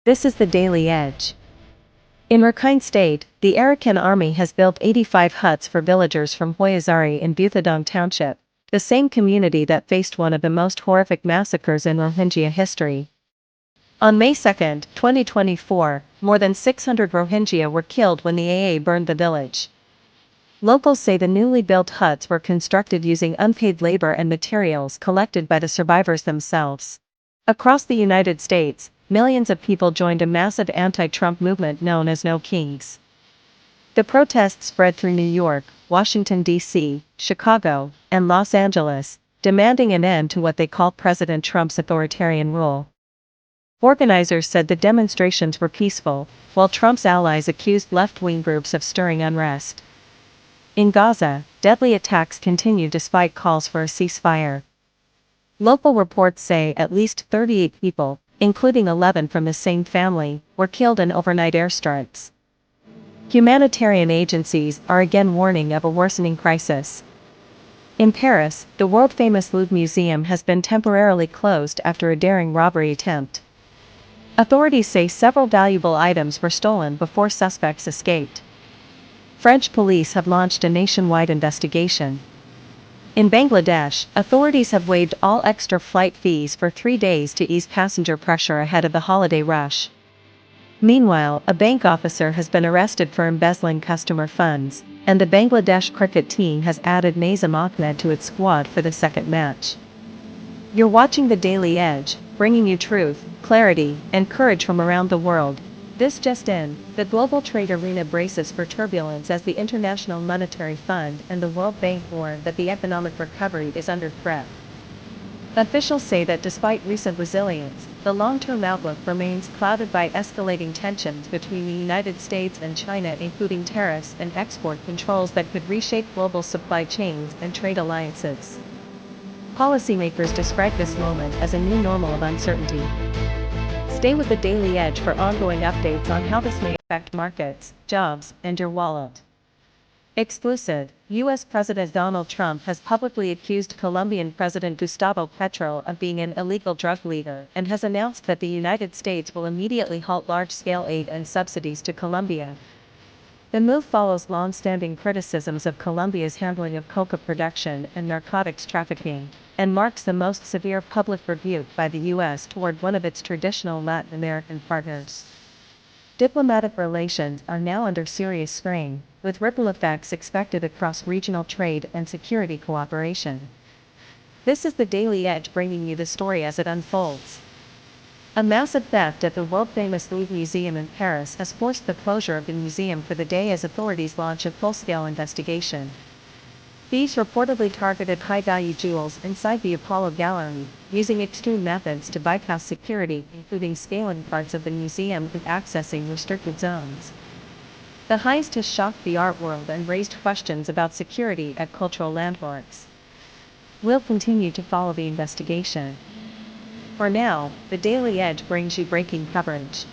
This is the Daily Edge. In Rakhine State, the Arakan Army has built 85 huts for villagers from Hoyasari in Buthidaung township, the same community that faced one of the most horrific massacres in Rohingya history. On May 2, 2024, more than 600 Rohingya were killed when the AA burned the village. Locals say the newly built huts were constructed using unpaid labor and materials collected by the survivors themselves. Across the United States, millions of people joined a massive anti-Trump movement known as No Kings. The protests spread through New York, Washington, D.C., Chicago, and Los Angeles, demanding an end to what they call President Trump's authoritarian rule. Organizers said the demonstrations were peaceful, while Trump's allies accused left-wing groups of stirring unrest. In Gaza, deadly attacks continue despite calls for a ceasefire. Local reports say at least 38 people, including 11 from the same family, were killed in overnight airstrikes. Humanitarian agencies are again warning of a worsening crisis. In Paris, the world-famous Louvre Museum has been temporarily closed after a daring robbery attempt. Authorities say several valuable items were stolen before suspects escaped. French police have launched a nationwide investigation. In Bangladesh, authorities have waived all extra flight fees for 3 days to ease passenger pressure ahead of the holiday rush. Meanwhile, a bank officer has been arrested for embezzling customer funds, and the Bangladesh cricket team has added Nasum Ahmed to its squad for the second match. You're watching the Daily Edge, bringing you truth, clarity, and courage from around the world. This just in, the global trade arena braces for turbulence as the International Monetary Fund and the World Bank warn that the economic recovery is under threat. Officials say that despite recent resilience, the long-term outlook remains clouded by escalating tensions between the United States and China, including tariffs and export controls that could reshape global supply chains and trade alliances. Policymakers describe this moment as a new normal of uncertainty. Stay with the Daily Edge for ongoing updates on how this may affect markets, jobs, and your wallet. Exclusive: U.S. President Donald Trump has publicly accused Colombian President Gustavo Petro of being an illegal drug leader and has announced that the United States will immediately halt large-scale aid and subsidies to Colombia. The move follows long-standing criticisms of Colombia's handling of coca production and narcotics trafficking, and marks the most severe public rebuke by the U.S. toward one of its traditional Latin American partners. Diplomatic relations are now under serious strain, with ripple effects expected across regional trade and security cooperation. This is the Daily Edge, bringing you the story as it unfolds. A massive theft at the world-famous Louvre Museum in Paris has forced the closure of the museum for the day as authorities launch a full-scale investigation. Thieves reportedly targeted high-value jewels inside the Apollo Gallery, using extreme methods to bypass security, including scaling parts of the museum and accessing restricted zones. The heist has shocked the art world and raised questions about security at cultural landmarks. We'll continue to follow the investigation. For now, the Daily Edge brings you breaking coverage.